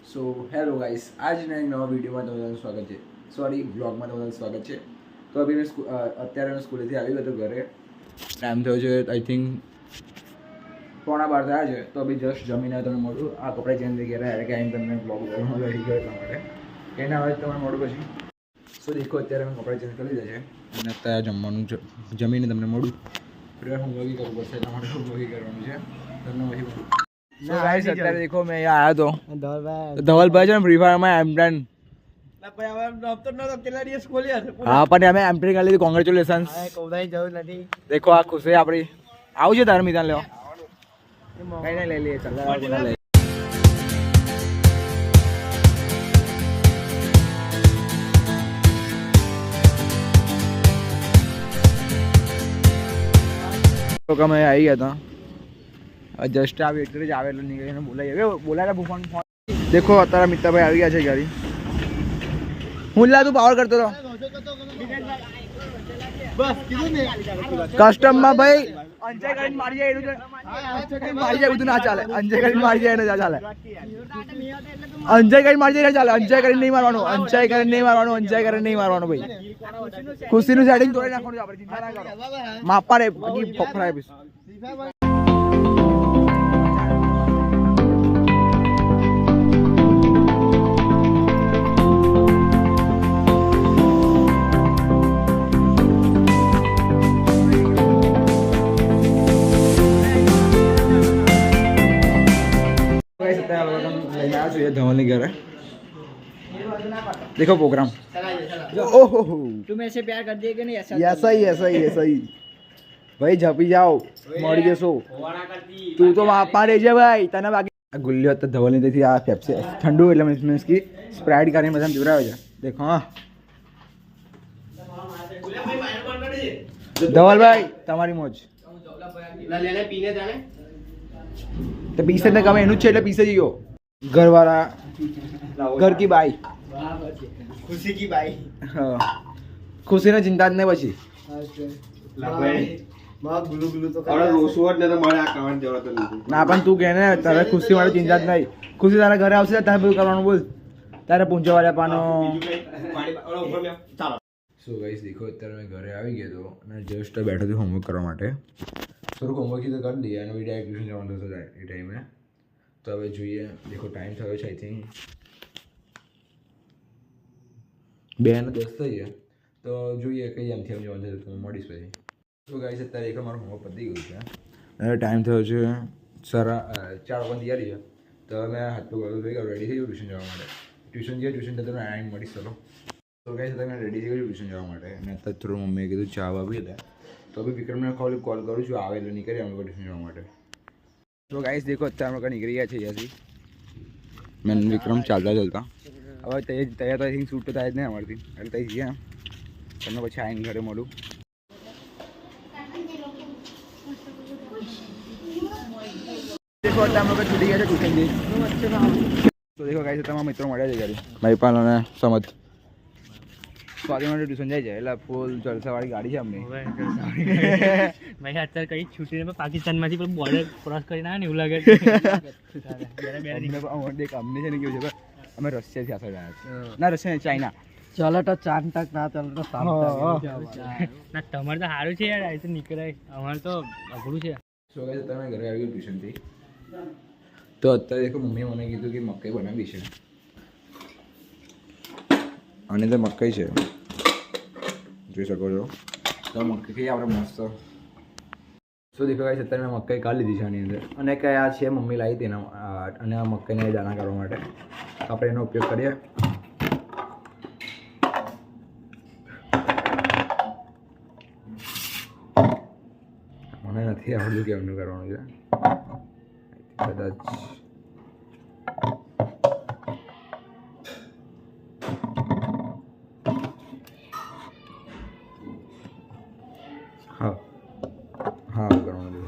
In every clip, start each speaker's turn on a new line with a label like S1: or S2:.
S1: So hello guys, આજના એક નવા વિડીયોમાં તમારું સ્વાગત છે. સોરી, બ્લોગમાં તમારું સ્વાગત છે. તો અભી મેં અત્યારે મેં સ્કૂલેથી આવી ગયો હતો ઘરે. ટાઈમ થયો છે આઈ થિંક 11:15 થયા છે. તો અભી જસ્ટ જમીને તમને મળું. આ કપડાં ચેન્જ થઈ ગયા એટલે કે આવીને તમને બ્લોગ કરવાનું રહી ગયો એટલા માટે એને આવે તમને મળું પછી. સો દેખો, અત્યારે મેં કપડાં ચેન્જ કરી દીધા છે અને અત્યારે જમવાનું જમીને તમને મળું. પ્રિયર હું વગી કરવું પડશે એટલા માટે હું વગી કરવાનું છે તમને વહી મળું. So guys, અત્યારે દેખો મેં અહીંયા આવ્યો તો ધવલભાઈ છે ને ફ્રી ફાયરમાં એમટન. હા, પણ અમે એમટન કરી લીધી. કોંગ્રેચ્યુલેશન્સ. દેખો આ ખુશી આપણી. આવું છે તારે મિતાન લેવા? કઈ નહીં, લઈ લઈએ. ચાલ લઈ. તો અમે આવી ગયા હતા. જસ્ટ આવી એટલે જ આવે એટલે નીકળીને બોલાવી બોલાયા ફોન. દેખો અત્યારે મિત્રભાઈ આવી ગયા છે ગાડી. હું લા તું પાવર કરતો હતો કસ્ટમમાં ભાઈ. અંજાઈ કરીને મારી જાય એનું મારી જાય બધું ના ચાલે. અંજાઈ કરીને મારી જાય એને ચાલે. અંજાઈ કરીને મારી જાય ચાલે. અંજાઈ કરીને નહીં મારવાનું. અંજાઈ કરીને નહીં મારવાનું. અંજાઈ કરીને નહીં મારવાનું ભાઈ. ખુશીનું સેટિંગ તોડી નાખવાનું આપણે. ચિંતા ના કરો. માપા રે બાકી ફફડાય પછી. धवल घरे देखो प्रोग्राम. ओहो,
S2: तुम ऐसे प्यार कर दिए कि नहीं?
S1: ऐसा ही भाई झपी जाओ मरी जसो. તું તો માપા રહેજે ભાઈ. તને બાકી ગુલ્લી હતો ધવલ ની તેથી આ પેપ્સી ઠંડુ એટલે મીન્સ કે સ્પ્રાઇટ કરીને બધા પીવડાવે છે. દેખો હા ધવલભાઈ, તમારી મોજ. તો પીસે ને ગમે એનું જ છે એટલે પીસે જઈયો. ઘરવાળા ઘર કી બાઈ,
S2: खुशी की बाई.
S1: હા, ખુશીને ચિંતા જ નહીં પછી. ના પણ તું કે ને તારે ખુશી માટે ચિંતા જ નહીં. ખુશી તારા ઘરે આવશે તારે બધું કરવાનું. બોલ તારે પૂંચો વાળા પાનો. સો ગાઈસ દેખો, અત્યારે મેં ઘરે આવી ગયો હતો અને જસ્ટ બેઠો હતો હોમવર્ક કરવા માટે. થોડુંક હોમવર્ક તો કરી દઈએ અને બીજા ટ્યુશન જવાનું થશે એ ટાઈમે. તો હવે જોઈએ. દેખો ટાઈમ થયો છે આઈ થિંક 2:10 થઈ ગયા. તો જોઈએ કઈ એમથી એમ જવાનું થશે તો મળીશ પછી. તો ગાઈસ અત્યારે એક મારું હોમવર્ક પતી ગયું છે અને ટાઈમ થયો છે 4 વાગ્યાની તૈયારી છે. તો મેં હાથ પગ થઈ ગયો, રેડી થઈ ગયું ટ્યુશન જવા માટે. ટ્યુશન તો તમે આવીને મળીશ. ચલો તો ગાઈસ તમે રેડી થઈ ગયું ટ્યુશન જવા માટે અને અત્યારે થોડું મમ્મીએ કીધું ચા આપી હતા. તો બી વિક્રમને કોલ કરું છું, આવે એટલે નીકળી અમે ટ્યુશન જવા માટે. તો ગાઈસ દેખો અત્યારે અમે નીકળી ગયા છે અહીંયાથી. મેં વિક્રમ ચાલતા હવે તૈયાર તો આઈ થિંક શૂટ તો થાય જ નહીં અમારથી એટલે તઈ ગયા. તમને પછી આવીને ઘરે મળું. દેખો અત્યારે અમે છૂટી ગયા છે ટ્યુશનથી. તો દેખો ગાઈસ તમારા મિત્રો મળ્યા છે ઘરે. મહિપાલ અને સમજ સ્વાતિ માટે ટ્યુશન જાય છે એટલે ફૂલ જલસાવાળી ગાડી છે અમને.
S2: ભાઈ અત્યારે કઈ છૂટીને પાકિસ્તાનમાંથી પણ બોર્ડર ક્રોસ કરીને આવે ને એવું લાગે.
S1: અમને છે ને કેવું છે, અમે રશિયાથી આસર ગયા છે. ના રશિયા ચાઇના.
S2: ચાલો તો 4 તક ના ચાલો તો 7 ના. તમારે તો સારું છે યાર, આ તો નીકળાય. અમારે તો અઘરું છે.
S1: સો ગાઈસ તમે ઘરે આવી ગયો ટ્યુશનથી. તો અત્યારે દેખો મમ્મીએ મને કીધું કે મકાઈ બનાવી છે અને તો મકાઈ છે જોઈ શકો છો. તો મકાઈ ખાઈએ આપણે મસ્ત. શું દેખો ગાઈસ અત્યારે મેં મકાઈ કાઢી લીધી છે આની અંદર અને કયા છે મમ્મી લાવી હતી એના અને આ મકાઈને દાણા કાઢવા માટે આપણે એનો ઉપયોગ કરીએ. મને નથી આવડતું કે એમનું કરવાનું છે કદાચ. હા કરવાનું છે.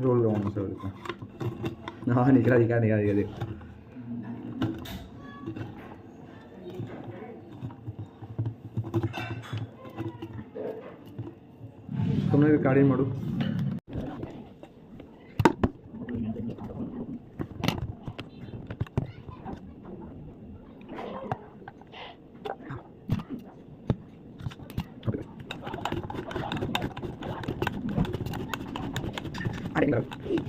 S1: રોલ કરવાનું છે. હા નીકળ્યા. તમને કાઢીને મળું. સેટિંગ કરો.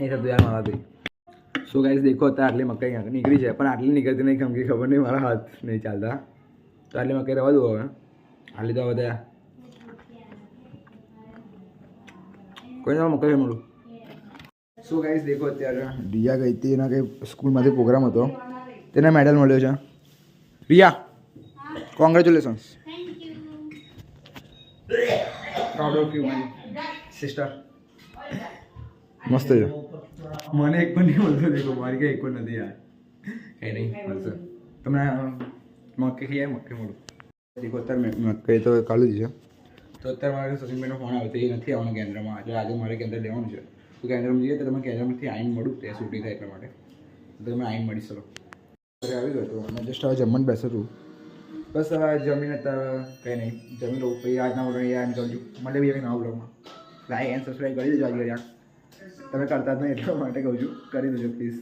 S1: એ सब तो यार मारा भी सो गाइस देखो અત્યારે આટલી મકાઈ નીકળી છે પણ આટલી નીકળતી નહીં કેમ કે ખબર નહીં મારા હાથ નહીં ચાલતા તો આટલી મકાઈ રહેવા દો હવે આટલી તો બધા કોઈ ના મકાઈ મળું સો ગાઈસ દેખો અત્યારે રિયા ગઈ હતી એના કંઈ સ્કૂલમાંથી પ્રોગ્રામ હતો તેને મેડલ મળ્યો છે Riya congratulations proud of you my sister મસ્ત છે મને એક પણ નહીં મળતો દેખો મારી કંઈ એક પણ નથી યાર કંઈ નહીં મળશે તમને મક્કી ખાઈ મક્કી મળું દેખો અત્યારે મક્કી તો કાઢી દીધી છે તો અત્યારે મારે સચિનભાઈનો ફોન આવ્યો તો એ નથી આવવાનો કેન્દ્રમાં એટલે આજે મારે કેન્દ્ર લેવાનું છે તો કેન્દ્રમાં જઈએ તો તમે કેન્દ્રમાંથી આવીને મળું ત્યાં શૂટિંગ થાય એટલા માટે તો તમે આવીને મળી શકો ઘરે આવી ગયો હતો અને જસ્ટ હવે જમવાનું બેસું છું બસ હવે જમીને અત્યારે કંઈ નહીં જમી લઉં પછી આજના મોટો યાર નીકળજો મળે બી કંઈ નવા બ્લોગમાં લાઈક એન્ડ સબસ્ક્રાઈબ કરી દેજો આજે યાર તમે કરતા જ નહીં એટલા માટે કહું છું કરી દેજો પ્લીઝ